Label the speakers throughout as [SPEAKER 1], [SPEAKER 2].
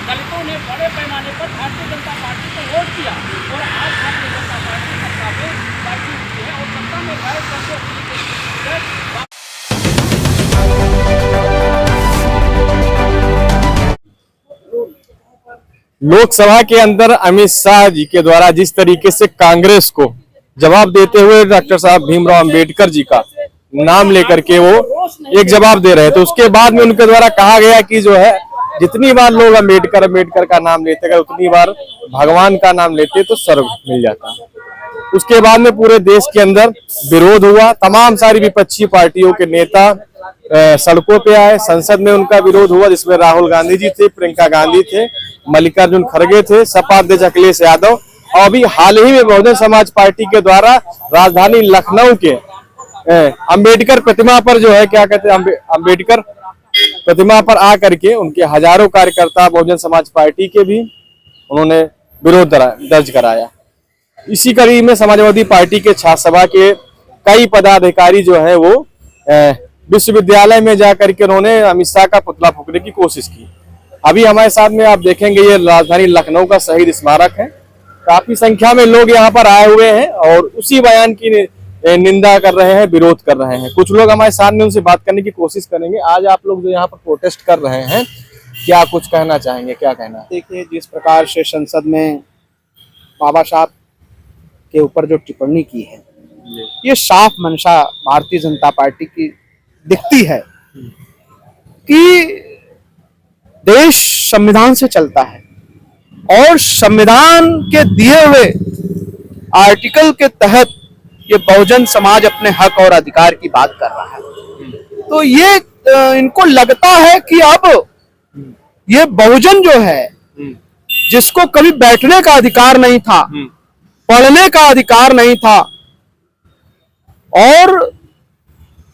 [SPEAKER 1] दलितों ने बड़े पैमाने पर भारतीय जनता पार्टी को वोट दिया और आज भारतीय जनता पार्टी सत्ता में बैठी हुई है और सत्ता में बैठ करके
[SPEAKER 2] लोकसभा के अंदर अमित शाह जी के द्वारा जिस तरीके से कांग्रेस को जवाब देते हुए डॉक्टर साहब भीमराव अंबेडकर जी का नाम लेकर के वो एक जवाब दे रहे थे, तो उसके बाद में उनके द्वारा कहा गया कि जो है जितनी बार लोग अंबेडकर का नाम लेते गए उतनी बार भगवान का नाम लेते तो स्वर्ग मिल जाता। उसके बाद में पूरे देश के अंदर विरोध हुआ, तमाम सारी विपक्षी पार्टियों के नेता सड़कों पे आए, संसद में उनका विरोध हुआ जिसमें राहुल गांधी जी थे, प्रियंका गांधी थे, मल्लिकार्जुन खड़गे थे, सपा अध्यक्ष अखिलेश यादव और अभी हाल ही में बहुजन समाज पार्टी के द्वारा राजधानी लखनऊ के अंबेडकर प्रतिमा पर जो है क्या कहते हैं अंबेडकर प्रतिमा पर आकर के उनके हजारों कार्यकर्ता बहुजन समाज पार्टी के भी उन्होंने विरोध दर्ज कराया। इसी कड़ी में समाजवादी पार्टी के छात्र सभा के कई पदाधिकारी जो है वो विश्वविद्यालय में जाकर के उन्होंने अमित शाह का पुतला फूकने की कोशिश की। अभी हमारे साथ में आप देखेंगे ये राजधानी लखनऊ का शहीद स्मारक है, काफी संख्या में लोग यहाँ पर आए हुए हैं और उसी बयान की निंदा कर रहे हैं, विरोध कर रहे हैं। कुछ लोग हमारे सामने उनसे बात करने की कोशिश करेंगे। आज आप लोग जो यहाँ पर प्रोटेस्ट कर रहे हैं, क्या कुछ कहना चाहेंगे, क्या कहना है?
[SPEAKER 3] देखिए, जिस प्रकार से संसद में बाबा साहब के ऊपर जो टिप्पणी की है, ये साफ मंशा भारतीय जनता पार्टी की दिखती है कि देश संविधान से चलता है और संविधान के दिए हुए आर्टिकल के तहत ये बहुजन समाज अपने हक और अधिकार की बात कर रहा है। तो ये इनको लगता है कि अब ये बहुजन जो है, जिसको कभी बैठने का अधिकार नहीं था, पढ़ने का अधिकार नहीं था और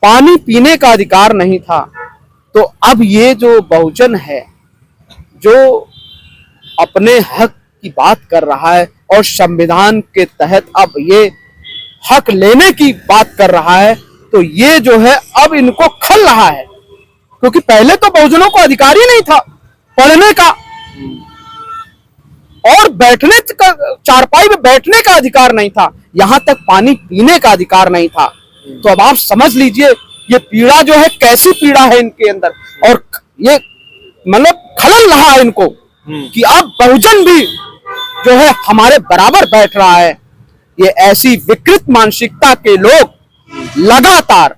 [SPEAKER 3] पानी पीने का अधिकार नहीं था, तो अब ये जो बहुजन है जो अपने हक की बात कर रहा है और संविधान के तहत अब ये हक लेने की बात कर रहा है, तो ये जो है अब इनको खल रहा है, क्योंकि पहले तो बहुजनों को अधिकार ही नहीं था पढ़ने का और बैठने का, चारपाई में बैठने का अधिकार नहीं था, यहां तक पानी पीने का अधिकार नहीं था। तो अब आप समझ लीजिए ये पीड़ा जो है कैसी पीड़ा है इनके अंदर, और ये मतलब खलल रहा है इनको कि अब बहुजन भी जो है हमारे बराबर बैठ रहा है। ये ऐसी विकृत मानसिकता के लोग लगातार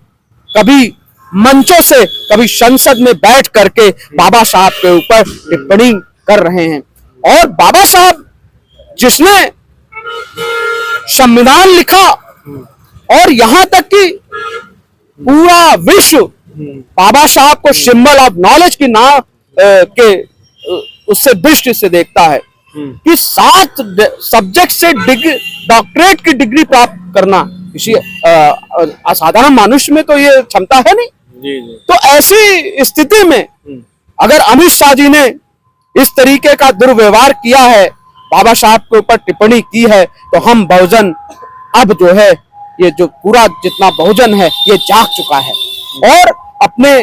[SPEAKER 3] कभी मंचों से कभी संसद में बैठ करके बाबा साहब के ऊपर टिप्पणी कर रहे हैं। और बाबा साहब जिसने संविधान लिखा और यहां तक कि पूरा विश्व बाबा साहब को सिंबल ऑफ नॉलेज की नाम के उससे दृष्टि से देखता है कि 7 सब्जेक्ट से डॉक्टरेट की डिग्री प्राप्त करना किसी असाधारण मनुष्य में तो ये क्षमता है नहीं।
[SPEAKER 2] जी।
[SPEAKER 3] तो ऐसी स्थिति में अगर अमित शाह जी ने इस तरीके का दुर्व्यवहार किया है, बाबा साहब के ऊपर टिप्पणी की है, तो हम बहुजन अब जो है ये जो पूरा जितना बहुजन है ये जाग चुका है और अपने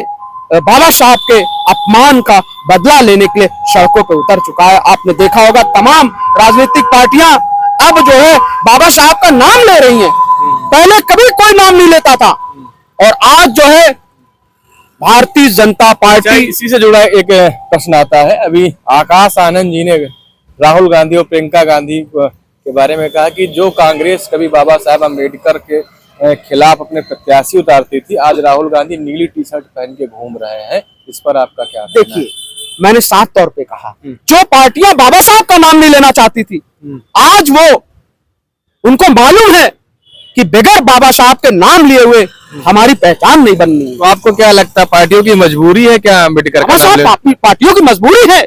[SPEAKER 3] बाबा साहब के अपमान का बदला लेने के लिए सड़कों पर उतर चुका है। आपने देखा होगा तमाम राजनीतिक पार्टियां अब जो है बाबा साहब का नाम ले रही हैं, पहले कभी कोई नाम नहीं लेता था और आज जो है भारतीय जनता पार्टी।
[SPEAKER 2] इसी से जुड़ा एक प्रश्न आता है, अभी आकाश आनंद जी ने राहुल गांधी और प्रियंका गांधी के बारे में कहा कि जो कांग्रेस कभी बाबा साहब अम्बेडकर के खिलाफ अपने प्रत्याशी उतारती थी, आज राहुल गांधी नीली टी शर्ट पहन के घूम रहे हैं। इस पर आपका क्या कहना है?
[SPEAKER 3] देखिए, मैंने साफ तौर पे कहा जो पार्टियां बाबा साहब का नाम नहीं लेना चाहती थी, आज वो उनको मालूम है कि बगैर बाबा साहब के नाम लिए हुए हमारी पहचान नहीं बननी है।
[SPEAKER 2] तो आपको क्या लगता है, पार्टियों की मजबूरी है क्या अम्बेडकर का नाम लेना?
[SPEAKER 3] पार्टियों की मजबूरी है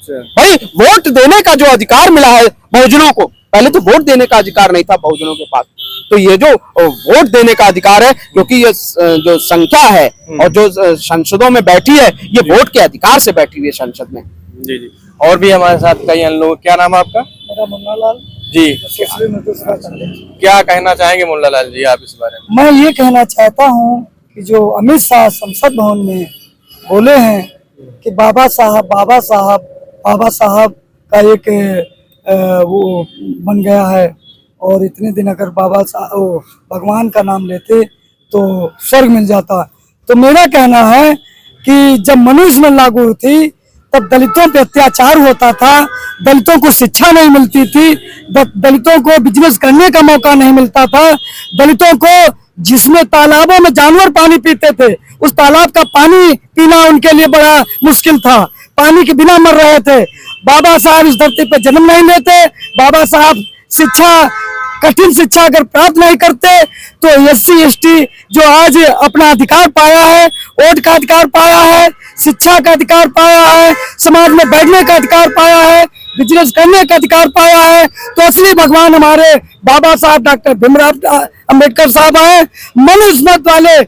[SPEAKER 3] भाई। वोट देने का जो अधिकार मिला है बहुजनों को, पहले तो वोट देने का अधिकार नहीं था बहुजनों के पास, तो ये जो वोट देने का अधिकार है, क्योंकि ये जो संख्या है और जो संसदों में बैठी है ये वोट के अधिकार से बैठी हुई है संसद में।
[SPEAKER 2] जी जी। और भी हमारे साथ कई अन्य लोग। क्या नाम है आपका?
[SPEAKER 4] मेरा मुन्नालाल
[SPEAKER 2] जी। क्या कहना चाहेंगे मुन्नालाल जी आप इस बारे में?
[SPEAKER 4] मैं ये कहना चाहता हूँ कि जो अमित शाह संसद भवन में बोले हैं कि बाबा साहब का एक वो बन गया है। और इतने दिन अगर भगवान का नाम लेते तो स्वर्ग मिल जाता। तो मेरा कहना है कि जब मनुस्मृति लागू हुई थी तब दलितों पे अत्याचार होता था, दलितों को शिक्षा नहीं मिलती थी, दलितों को बिजनेस करने का मौका नहीं मिलता था, दलितों को जिसमें तालाबों में जानवर पानी पीते थे उस तालाब का पानी पीना उनके लिए बड़ा मुश्किल था, पानी के बिना मर रहे थे। बाबा साहब इस धरती पे जन्म नहीं लेते, बाबा साहब शिक्षा, कठिन शिक्षा अगर प्राप्त नहीं करते तो SC ST जो आज अपना अधिकार पाया है, वोट का अधिकार पाया है, शिक्षा का अधिकार पाया है, समाज में बैठने का अधिकार पाया है, बिजनेस करने का अधिकार पाया है, तो असली भगवान हमारे बाबा साहब डॉक्टर भीमराव अंबेडकर साहब हैं। मनुस्मृति वाले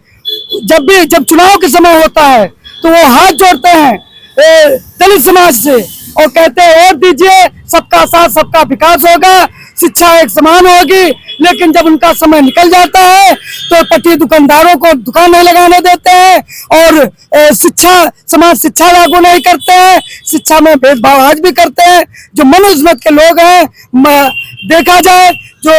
[SPEAKER 4] जब चुनाव के समय होता है तो वो हाथ जोड़ते हैं दलित समाज से और कहते हैं वोट दीजिए, सबका साथ सबका विकास होगा, शिक्षा एक समान होगी। लेकिन जब उनका समय निकल जाता है तो पट्टी दुकानदारों को दुकान नहीं लगाने देते हैं और समाज शिक्षा लागू नहीं करते हैं, शिक्षा में भेदभाव आज भी करते हैं। जो मनुस्मृति के लोग हैं, देखा जाए जो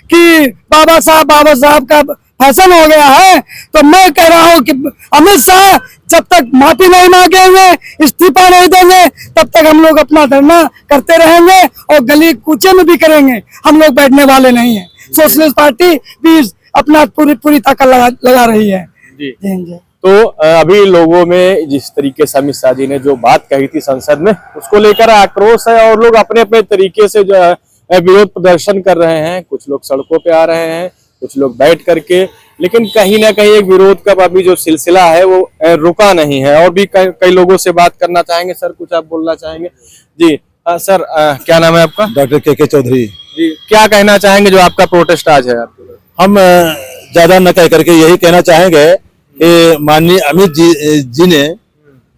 [SPEAKER 4] कि बाबा साहब का फैशन हो गया है, तो मैं कह रहा हूं कि अमित शाह जब तक माफी नहीं मांगेंगे, इस्तीफा नहीं देंगे, तब तक हम लोग अपना धरना करते रहेंगे और गली कूचे में भी करेंगे। हम लोग बैठने वाले नहीं हैं। सोशलिस्ट पार्टी भी अपना पूरी ताकत लगा रही है।
[SPEAKER 2] जी।
[SPEAKER 4] जी।
[SPEAKER 2] तो अभी लोगों में जिस तरीके से अमित शाह जी ने जो बात कही थी संसद में, उसको लेकर आक्रोश है और लोग अपने अपने तरीके से जो है विरोध प्रदर्शन कर रहे हैं। कुछ लोग सड़कों पे आ रहे हैं, कुछ लोग बैठ करके, लेकिन कहीं ना कहीं एक विरोध का अभी जो सिलसिला है वो रुका नहीं है। और भी कई लोगों से बात करना चाहेंगे। सर, कुछ आप बोलना चाहेंगे? जी सर, क्या नाम है आपका?
[SPEAKER 5] डॉक्टर के चौधरी
[SPEAKER 2] जी। क्या कहना चाहेंगे जो आपका प्रोटेस्ट आज है?
[SPEAKER 5] हम ज्यादा न कह करके यही कहना चाहेंगे कि माननीय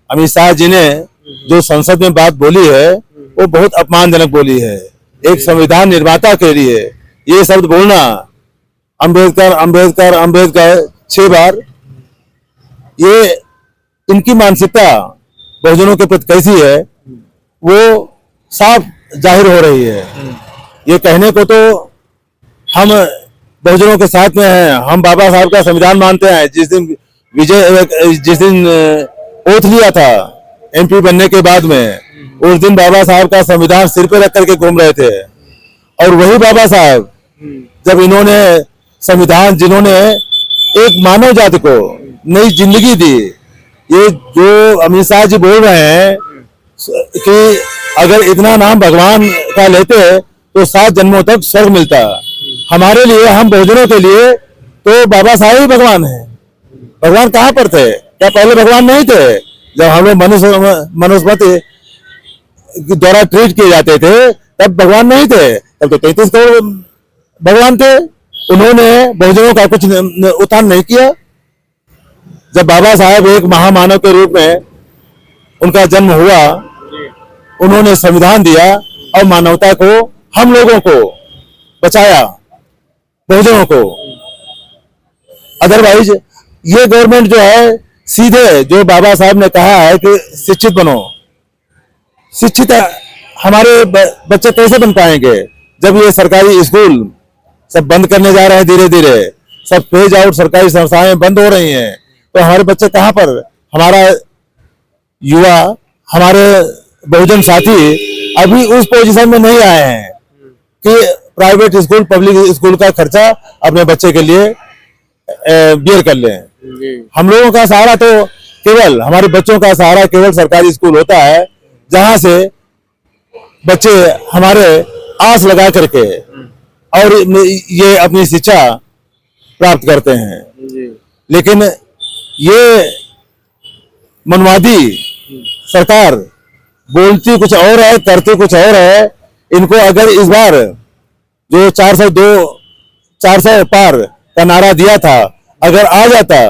[SPEAKER 5] अमित शाह जी ने जो संसद में बात बोली है वो बहुत अपमानजनक बोली है। एक संविधान निर्माता के लिए ये शब्द बोलना, अंबेडकर अंबेडकर अंबेडकर 6 बार, ये इनकी मानसिकता बहुजनों के प्रति कैसी है वो साफ जाहिर हो रही है। ये कहने को तो हम बहुजनों के साथ में हैं, हम बाबा साहब का संविधान मानते हैं। जिस दिन ओथ लिया था MP बनने के बाद में, उस दिन बाबा साहब का संविधान सिर पे रख करके घूम रहे थे। और वही बाबा साहब जब इन्होंने संविधान, जिन्होंने एक मानव जाति को नई जिंदगी दी, ये जो अमित शाह जी बोल रहे हैं कि अगर इतना नाम भगवान का लेते तो 7 जन्मों तक स्वर्ग मिलता। हमारे लिए, हम बहुजनों के लिए तो बाबा साहब ही भगवान है। भगवान कहाँ पर थे? क्या पहले भगवान नहीं थे? जब हम लोग मनुस्मृति द्वारा ट्रीट किए जाते थे तब भगवान नहीं थे, तब तो 33 करोड़ भगवान थे। उन्होंने बहुजनों का कुछ उत्थान नहीं किया। जब बाबा साहब एक महामानव के रूप में उनका जन्म हुआ, उन्होंने संविधान दिया और मानवता को, हम लोगों को बचाया, बहुजनों को। अदरवाइज ये गवर्नमेंट जो है, सीधे जो बाबा साहब ने कहा है कि शिक्षित बनो, शिक्षित हमारे बच्चे कैसे बन पाएंगे जब ये सरकारी स्कूल सब बंद करने जा रहे हैं? धीरे धीरे सब फेज आउट, सरकारी संस्थाएं बंद हो रही हैं, तो हमारे बच्चे कहाँ पर, हमारा युवा, हमारे बहुजन साथी अभी उस पोजीशन में नहीं आए हैं कि प्राइवेट स्कूल, पब्लिक स्कूल का खर्चा अपने बच्चे के लिए बियर कर लें। हम लोगों का सहारा तो केवल, हमारे बच्चों का सहारा केवल सरकारी स्कूल होता है, जहां से बच्चे हमारे आस लगा करके और ये अपनी शिक्षा प्राप्त करते हैं। लेकिन ये मनवादी सरकार बोलती कुछ और है, करती कुछ और है। इनको अगर इस बार जो 400 पार का नारा दिया था अगर आ जाता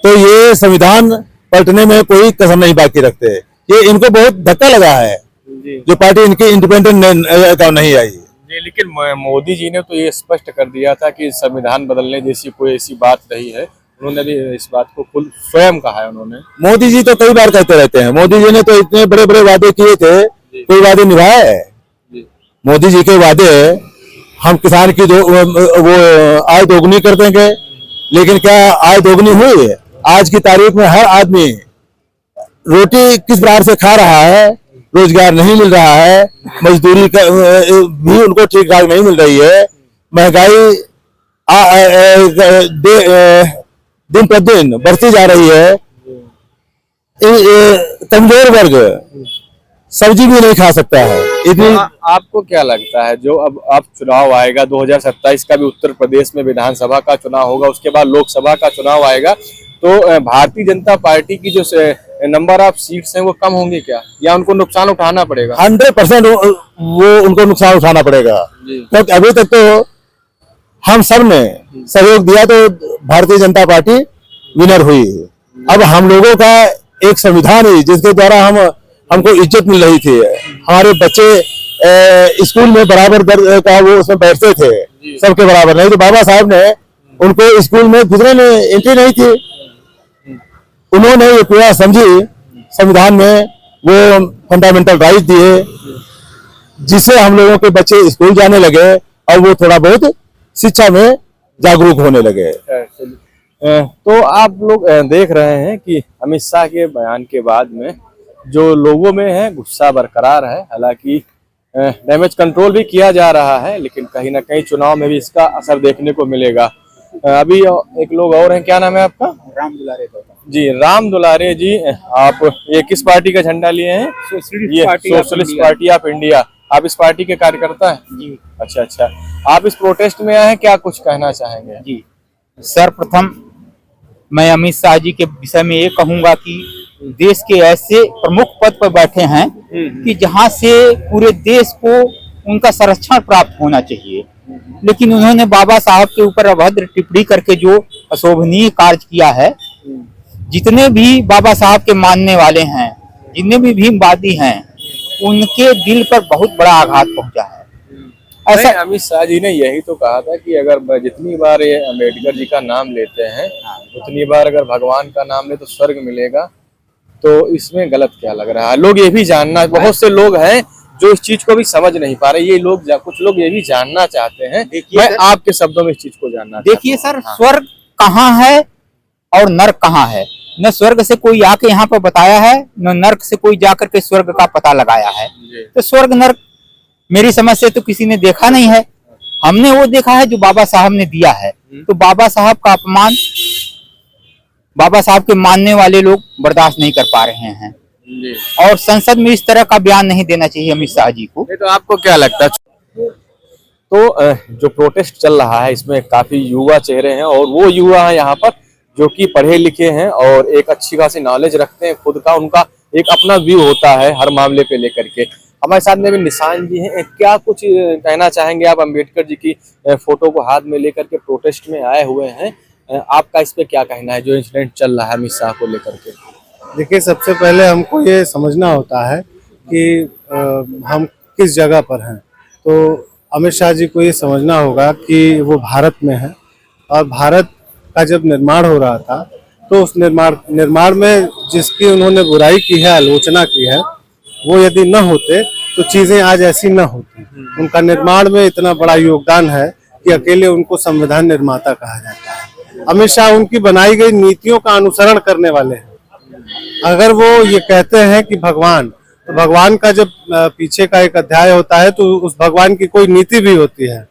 [SPEAKER 5] तो ये संविधान पलटने में कोई कसर नहीं बाकी रखते। ये इनको बहुत धक्का लगा है जो पार्टी इनकी इंडिपेंडेंट नहीं आई।
[SPEAKER 2] लेकिन मोदी जी ने तो ये स्पष्ट कर दिया था कि संविधान बदलने जैसी कोई ऐसी बात नहीं है, उन्होंने भी इस बात को खुद स्वयं कहा है उन्होंने।
[SPEAKER 5] मोदी जी तो कई बार कहते रहते हैं, मोदी जी ने तो इतने बड़े बड़े वादे किए थे, कोई वादे निभाए है? मोदी जी के वादे हम किसान की वो आय दोगुनी कर देंगे, लेकिन क्या आय दोगुनी हुई है? आज की तारीख में हर आदमी रोटी किस प्रकार से खा रहा है, रोजगार नहीं मिल रहा है, मजदूरी का भी उनको ठीक ठाक नहीं मिल रही है, महंगाई दिन प्रतिदिन बढ़ती जा रही है। कमजोर वर्ग सब्जी भी नहीं खा सकता है इतनी।
[SPEAKER 2] आपको क्या लगता है जो अब चुनाव आएगा 2027 का भी उत्तर प्रदेश में विधानसभा का चुनाव होगा, उसके बाद लोकसभा का चुनाव आएगा, तो भारतीय जनता पार्टी की जो नंबर ऑफ सीट्स हैं वो कम होंगे क्या, या उनको नुकसान उठाना पड़ेगा?
[SPEAKER 5] 100% वो उनको नुकसान उठाना पड़ेगा, क्योंकि अभी तक तो हम सब ने सहयोग दिया तो भारतीय जनता पार्टी विनर हुई। अब हम लोगों का एक संविधान है जिसके द्वारा हमको इज्जत मिल रही थी, हमारे बच्चे स्कूल में बराबर का वो उसमें बैठते थे, सबके बराबर। नहीं तो बाबा साहब ने उनको स्कूल में घुसने में एंट्री नहीं थी, उन्होंने ये पूरा समझी संविधान में वो फंडामेंटल राइट दिए, जिससे हम लोगों के बच्चे स्कूल जाने लगे और वो थोड़ा बहुत शिक्षा में जागरूक होने लगे।
[SPEAKER 2] तो आप लोग देख रहे हैं कि अमित शाह के बयान के बाद में जो लोगों में है गुस्सा बरकरार है। हालांकि डैमेज कंट्रोल भी किया जा रहा है, लेकिन कहीं ना कहीं चुनाव में भी इसका असर देखने को मिलेगा। अभी एक लोग और हैं, क्या नाम है आपका?
[SPEAKER 3] राम दुलारे
[SPEAKER 2] जी, राम दुलारे जी, आप ये किस पार्टी का झंडा लिए हैं? Socialist party of India. आप इस पार्टी के कार्यकर्ता हैं?
[SPEAKER 6] जी।
[SPEAKER 2] अच्छा, आप इस प्रोटेस्ट में आए हैं, क्या कुछ कहना चाहेंगे?
[SPEAKER 6] जी, सर्वप्रथम मैं अमित शाह जी के विषय में ये कहूंगा कि देश के ऐसे प्रमुख पद पर बैठे हैं कि जहां से पूरे देश को उनका संरक्षण प्राप्त होना चाहिए, लेकिन उन्होंने बाबा साहब के ऊपर अभद्र टिप्पणी करके जो अशोभनीय कार्य किया है, जितने भी बाबा साहब के मानने वाले हैं, जितने भी भीमवादी हैं, उनके दिल पर बहुत बड़ा आघात पहुंचा है।
[SPEAKER 2] ऐसा अमित शाह जी ने यही तो कहा था कि अगर जितनी बार ये अम्बेडकर जी का नाम लेते हैं उतनी बार अगर भगवान का नाम ले तो स्वर्ग मिलेगा। तो इसमें गलत क्या लग रहा है? लोग ये भी जानना, बहुत से लोग हैं जो इस चीज को भी समझ नहीं पा रहे, ये लोग कुछ लोग ये भी जानना चाहते हैं। मैं आपके शब्दों में इस चीज को जानना
[SPEAKER 6] देखिए सर, स्वर्ग कहाँ है और नर्क कहाँ है? न स्वर्ग से कोई आके यहाँ पर बताया है, न नर्क से कोई जाकर के स्वर्ग का पता लगाया है। तो स्वर्ग नर्क मेरी समझ से तो किसी ने देखा नहीं है। हमने वो देखा है जो बाबा साहब ने दिया है। तो बाबा साहब का अपमान बाबा साहब के मानने वाले लोग बर्दाश्त नहीं कर पा रहे हैं, और संसद में इस तरह का बयान नहीं देना चाहिए अमित शाह जी को।
[SPEAKER 2] तो आपको क्या लगता है? तो जो प्रोटेस्ट चल रहा है इसमें काफी युवा चेहरे हैं, और वो युवा है यहाँ पर जो कि पढ़े लिखे हैं और एक अच्छी खासी नॉलेज रखते हैं खुद का, उनका एक अपना व्यू होता है हर मामले पे लेकर के। हमारे साथ में भी निशान जी हैं, क्या कुछ कहना चाहेंगे आप? अम्बेडकर जी की फोटो को हाथ में लेकर के प्रोटेस्ट में आए हुए हैं, आपका इस पे क्या कहना है जो इंसिडेंट चल रहा है अमित शाह को लेकर के?
[SPEAKER 7] देखिए, सबसे पहले हमको ये समझना होता है कि हम किस जगह पर हैं। तो अमित शाह जी को ये समझना होगा कि वो भारत में है, और भारत का जब निर्माण हो रहा था तो उस निर्माण में जिसकी उन्होंने बुराई की है, आलोचना की है, वो यदि न होते तो चीजें आज ऐसी न होती। उनका निर्माण में इतना बड़ा योगदान है कि अकेले उनको संविधान निर्माता कहा जाता है। अमित शाह उनकी बनाई गई नीतियों का अनुसरण करने वाले हैं। अगर वो ये कहते हैं कि भगवान, तो भगवान का जब पीछे का एक अध्याय होता है तो उस भगवान की कोई नीति भी होती है।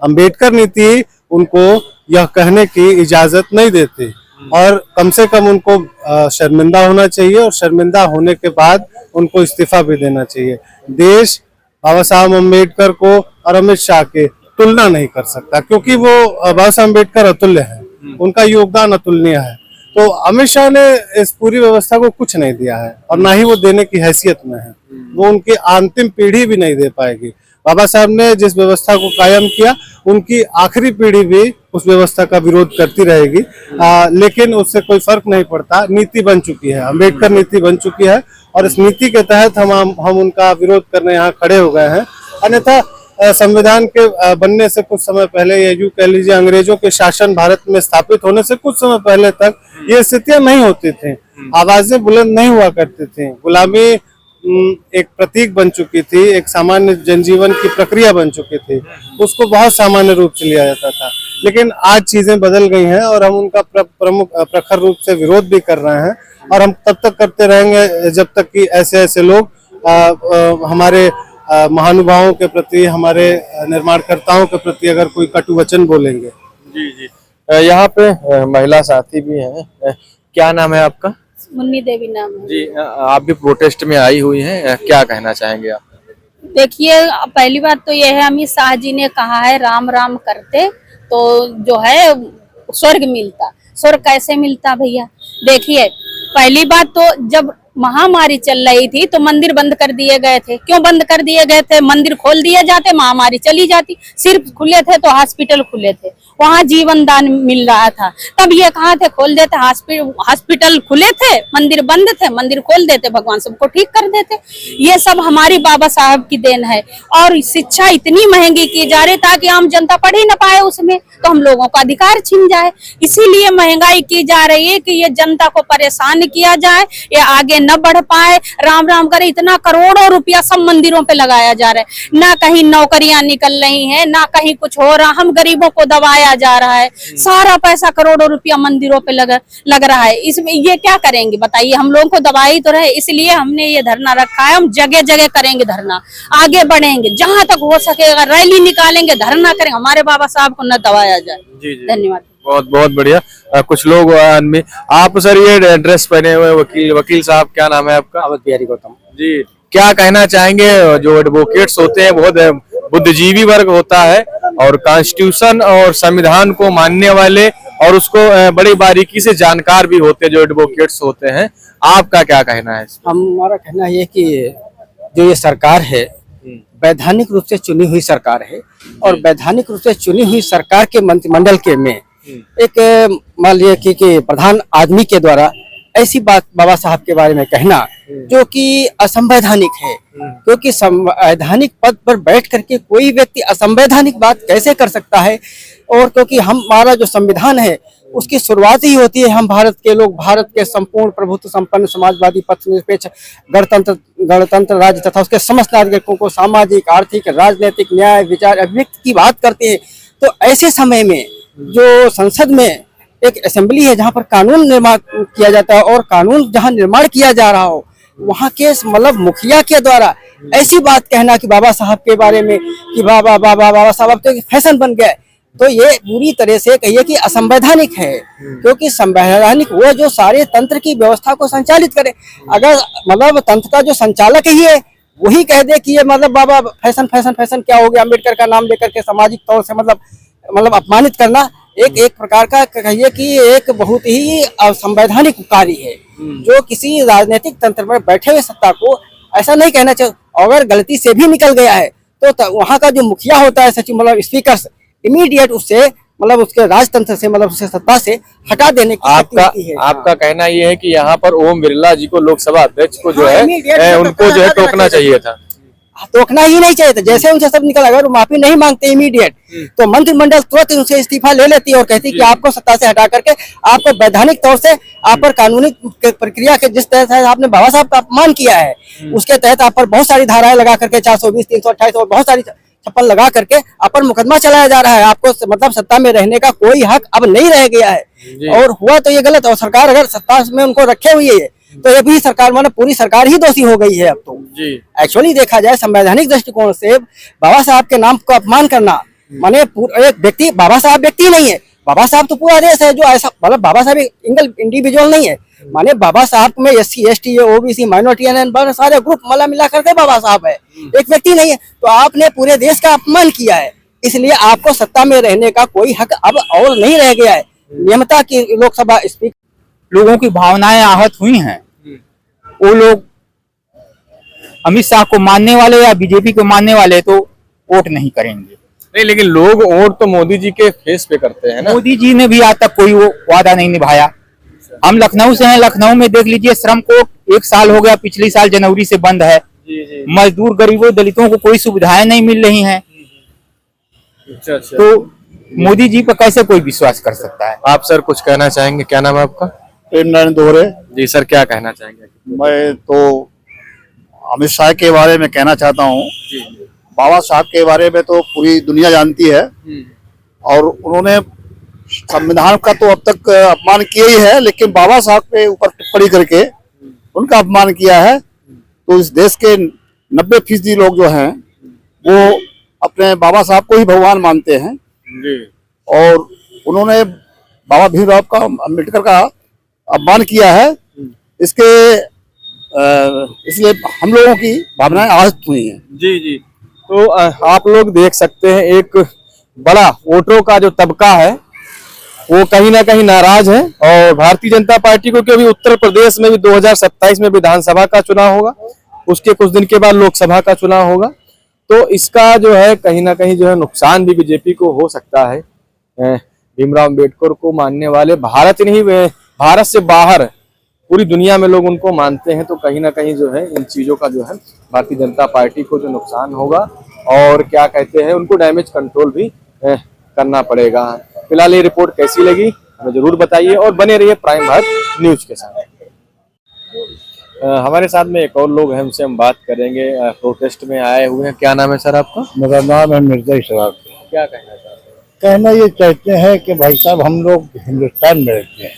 [SPEAKER 7] अम्बेडकर नीति उनको यह कहने की इजाजत नहीं देती, और कम से कम उनको शर्मिंदा होना चाहिए, और शर्मिंदा होने के बाद उनको इस्तीफा भी देना चाहिए। देश बाबा साहब अम्बेडकर को और अमित शाह के तुलना नहीं कर सकता, क्योंकि वो बाबा साहब अम्बेडकर अतुल्य है, उनका योगदान अतुलनीय है। तो अमित शाह ने इस पूरी व्यवस्था को कुछ नहीं दिया है, और ना ही वो देने की हैसियत में है। वो उनकी अंतिम पीढ़ी भी नहीं दे पाएगी। बाबा साहब ने जिस व्यवस्था को कायम किया, उनकी आखिरी पीढ़ी भी उस व्यवस्था का विरोध करती रहेगी, लेकिन उससे कोई फर्क नहीं पड़ता। नीति बन चुकी है, अम्बेडकर नीति बन चुकी है, और इस नीति के तहत हम उनका विरोध करने यहाँ खड़े हो गए हैं। अन्यथा संविधान के बनने से कुछ समय पहले, या यूं कह लीजिए अंग्रेजों के शासन भारत में स्थापित होने से कुछ समय पहले तक ये स्थितियां नहीं होती थी, आवाजें बुलंद नहीं हुआ करती थी, गुलामी एक प्रतीक बन चुकी थी, एक सामान्य जनजीवन की प्रक्रिया बन चुकी थी, उसको बहुत सामान्य रूप से लिया जाता था। लेकिन आज चीजें बदल गई हैं और हम उनका प्रखर रूप से विरोध भी कर रहे हैं, और हम तब तक करते रहेंगे जब तक कि ऐसे ऐसे लोग हमारे महानुभावों के प्रति, हमारे निर्माणकर्ताओं के प्रति अगर कोई कटु वचन बोलेंगे।
[SPEAKER 2] जी जी। यहाँ पे महिला साथी भी हैं। क्या नाम है आपका?
[SPEAKER 8] मुन्नी देवी नाम है
[SPEAKER 2] जी। आप भी प्रोटेस्ट में आई हुई हैं, क्या कहना चाहेंगे आप?
[SPEAKER 8] देखिए, पहली बात तो यह है, अमित शाह जी ने कहा है राम राम करते तो जो है स्वर्ग मिलता। स्वर्ग कैसे मिलता भैया? देखिए, पहली बात तो जब महामारी चल रही थी तो मंदिर बंद कर दिए गए थे। क्यों बंद कर दिए गए थे? मंदिर खोल दिए जाते, महामारी चली जाती। सिर्फ खुले थे तो हॉस्पिटल खुले थे, वहां जीवन दान मिल रहा था। तब ये कहाँ थे? खोल देते। हॉस्पिटल खुले थे, मंदिर बंद थे, मंदिर खोल देते, भगवान सबको ठीक कर देते। ये सब हमारी बाबा साहब की देन है। और शिक्षा इतनी महंगी की जा रही ताकि आम जनता पढ़ ही ना पाए उसमें, तो हम लोगों का अधिकार छिन जाए। इसीलिए महंगाई की जा रही है कि ये जनता को परेशान किया जाए, ये आगे न बढ़ पाए, राम राम करे। इतना करोड़ों रुपया सब मंदिरों पे लगाया जा रहा है, ना कहीं नौकरियां निकल रही हैं, ना कहीं कुछ हो रहा। हम गरीबों को दबाया जा रहा है, सारा पैसा करोड़ों रुपया मंदिरों पे लग रहा है। इसमें ये क्या करेंगे बताइए? हम लोगों को दबाई तो रहे, इसलिए हमने ये धरना रखा है। हम जगह जगह करेंगे धरना, आगे बढ़ेंगे, जहां तक हो सकेगा रैली निकालेंगे, धरना करेंगे, हमारे बाबा साहब को न दबाया जाए।
[SPEAKER 2] जी जी।
[SPEAKER 8] धन्यवाद।
[SPEAKER 2] बहुत बहुत बढ़िया। कुछ लोग में आप सर ये ड्रेस पहने हुए वकील साहब, क्या नाम है आपका?
[SPEAKER 9] अवध बिहारी गौतम
[SPEAKER 2] जी। क्या कहना चाहेंगे? जो एडवोकेट्स होते हैं बहुत बुद्धिजीवी वर्ग होता है और कॉन्स्टिट्यूशन और संविधान को मानने वाले और उसको बड़ी बारीकी से जानकार भी होते हैं जो एडवोकेट्स होते हैं, आपका क्या कहना है?
[SPEAKER 9] हमारा कहना है कि जो ये सरकार है वैधानिक रूप से चुनी हुई सरकार है, और वैधानिक रूप से चुनी हुई सरकार के मंत्रिमंडल के में एक मान लीजिए कि प्रधान आदमी के द्वारा ऐसी बात बाबा साहब के बारे में कहना जो कि असंवैधानिक है। क्योंकि संवैधानिक पद पर बैठ करके कोई व्यक्ति असंवैधानिक बात कैसे कर सकता है? और क्योंकि हमारा जो संविधान है उसकी शुरुआत ही होती है, हम भारत के लोग भारत के संपूर्ण प्रभुत्व संपन्न समाजवादी पथ निरपेक्ष गणतंत्र राज्य तथा उसके समस्त नागरिकों को सामाजिक, आर्थिक, राजनीतिक न्याय, विचार, अभिव्यक्ति की बात करते हैं। तो ऐसे समय में जो संसद में एक असेंबली है जहाँ पर कानून निर्माण किया जाता है, और कानून जहाँ निर्माण किया जा रहा हो वहाँ के मतलब मुखिया के द्वारा ऐसी बात कहना कि बाबा साहब के बारे में कि बाबा साहब तो फैशन बन गया, तो ये पूरी तरह से कहिए कि असंवैधानिक है। क्योंकि संवैधानिक वो जो सारे तंत्र की व्यवस्था को संचालित करे, अगर मतलब तंत्र का जो संचालक ही है वही कह दे कि ये मतलब बाबा फैशन क्या हो गया, अम्बेडकर का नाम लेकर के सामाजिक तौर से मतलब अपमानित करना एक प्रकार का कहिए कि एक बहुत ही असंवैधानिक कार्य है, जो किसी राजनीतिक तंत्र में बैठे हुए सत्ता को ऐसा नहीं कहना चाहिए। अगर गलती से भी निकल गया है तो वहाँ का जो मुखिया होता है सचिव मतलब स्पीकर इमीडिएट उससे मतलब उसके राजतंत्र से मतलब उसके सत्ता से हटा देने की
[SPEAKER 2] आपका कहना ये है कि यहाँ पर ओम बिरला जी को लोकसभा अध्यक्ष को जो है उनको जो है टोकना चाहिए था?
[SPEAKER 9] टोकना ही नहीं चाहिए था। जैसे उनसे सब निकल, अगर वो माफी नहीं मांगते इमीडिएट तो मंत्रिमंडल तुरंत उनसे इस्तीफा ले लेती है और कहती कि आपको सत्ता से हटा करके आपको वैधानिक तौर से आप पर कानूनी प्रक्रिया के जिस तरह से आपने बाबा साहब का अपमान किया है उसके तहत आप पर बहुत सारी धाराएं लगा करके 420, 328 और बहुत सारी छप्पन लगा करके आप पर मुकदमा चलाया जा रहा है। आपको मतलब सत्ता में रहने का कोई हक अब नहीं रह गया है, और हुआ तो ये गलत। और सरकार अगर सत्ता में उनको रखे हुई है तो ये भी सरकार मतलब पूरी सरकार ही दोषी हो गई है अब तो। एक्चुअली देखा जाए संवैधानिक दृष्टिकोण से बाबा साहब के नाम को अपमान करना माने एक व्यक्ति, बाबा साहब व्यक्ति नहीं है, बाबा साहब तो पूरा देश है। जो ऐसा मतलब बाबा साहब सिंगल इंडिविजुअल नहीं है, माने बाबा साहब में SC, ST, OBC, minority and सारे ग्रुप मिला करके बाबा साहब है, एक व्यक्ति नहीं है। तो आपने पूरे देश का अपमान किया है, इसलिए आपको सत्ता में रहने का कोई हक अब और नहीं रह गया है। नियमता की लोकसभा स्पीकर
[SPEAKER 6] लोगों की भावनाएं आहत हुई हैं, वो लोग अमित शाह को मानने वाले या बीजेपी को मानने वाले तो वोट नहीं करेंगे।
[SPEAKER 2] नहीं, लेकिन लोग वोट तो मोदी जी के फेस पे करते हैं ना।
[SPEAKER 6] मोदी जी ने भी आज तक कोई वो वादा नहीं निभाया। हम लखनऊ से हैं, लखनऊ में देख लीजिए श्रम कोर्ट 1 साल हो गया, पिछली साल जनवरी से बंद है। मजदूर गरीबों दलितों को कोई सुविधाएं नहीं मिल रही हैं।
[SPEAKER 2] अच्छा अच्छा।
[SPEAKER 6] तो मोदी जी पर कैसे कोई विश्वास कर सकता है?
[SPEAKER 2] आप सर कुछ कहना चाहेंगे? क्या नाम है आपका?
[SPEAKER 10] प्रेम नारायण दोहरे।
[SPEAKER 2] जी सर, क्या कहना चाहेंगे?
[SPEAKER 10] मैं तो अमित शाह के बारे में कहना चाहता हूँ। बाबा साहब के बारे में तो पूरी दुनिया जानती है और उन्होंने संविधान का तो अब तक अपमान किया ही है, लेकिन बाबा साहब के ऊपर टिप्पणी करके उनका अपमान किया है। तो इस देश के 90% लोग जो हैं वो अपने बाबा साहब को ही भगवान मानते हैं और उन्होंने बाबा भीमराव का अम्बेडकर का अपमान किया है। इसके इसलिए हम लोगों की भावनाएं आहत हुई हैं।
[SPEAKER 2] जी जी। तो आप लोग देख सकते हैं एक बड़ा वोटरों का जो तबका है वो कहीं ना कहीं नाराज है और भारतीय जनता पार्टी को, क्योंकि उत्तर प्रदेश में भी 2027 में विधानसभा का चुनाव होगा, उसके कुछ दिन के बाद लोकसभा का चुनाव होगा, तो इसका जो है कहीं ना कहीं जो है नुकसान भी बीजेपी को हो सकता है। भीमराव अम्बेडकर को मानने वाले भारत नहीं, भारत से बाहर पूरी दुनिया में लोग उनको मानते हैं, तो कहीं ना कहीं जो है इन चीजों का जो है भारतीय जनता पार्टी को जो नुकसान होगा और क्या कहते हैं उनको डैमेज कंट्रोल भी करना पड़ेगा। फिलहाल ये रिपोर्ट कैसी लगी हमें जरूर बताइए और बने रहिए प्राइम भारत न्यूज के साथ। हमारे साथ में एक और लोग हैं, उनसे हम बात करेंगे। प्रोटेस्ट में आए हुए हैं। क्या नाम है सर आपका?
[SPEAKER 7] मेरा नाम है मिर्जा इशराक।
[SPEAKER 2] क्या कहना चाहते हैं?
[SPEAKER 7] कहना ये चाहते हैं कि भाई साहब हम लोग हिंदुस्तान में रहते हैं,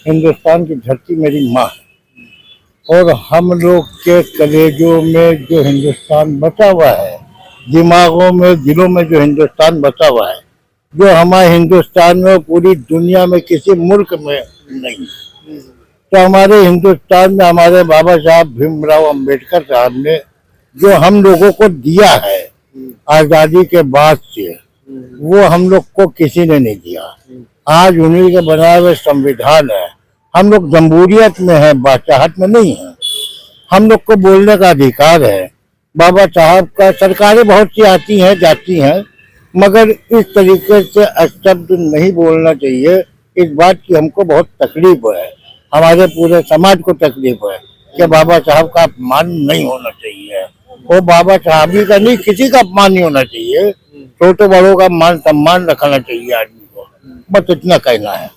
[SPEAKER 7] हिंदुस्तान की धरती मेरी माँ है और हम लोग के कलेजों में जो हिंदुस्तान बचा हुआ है, दिमागों में दिलों में जो हिंदुस्तान बचा हुआ है, जो हमारे हिंदुस्तान में पूरी दुनिया में किसी मुल्क में नहीं। तो हमारे हिंदुस्तान में हमारे बाबा साहब भीमराव अम्बेडकर साहब ने जो हम लोगों को दिया है आज़ादी के बाद से, वो हम लोग को किसी ने नहीं दिया। आज उन्हीं के बनाए हुए संविधान है। हम लोग जमहूरियत में है, बादशाहत में नहीं है। हम लोग को बोलने का अधिकार है। बाबा साहब का सरकारें बहुत सी आती हैं जाती हैं, मगर इस तरीके से अशब्द नहीं बोलना चाहिए। इस बात की हमको बहुत तकलीफ है, हमारे पूरे समाज को तकलीफ है कि बाबा साहब का अपमान नहीं होना चाहिए। वो बाबा साहब ही का नहीं, किसी का अपमान नहीं होना चाहिए। छोटे बड़ों का मान सम्मान रखना चाहिए आदमी को, बस इतना कहना है।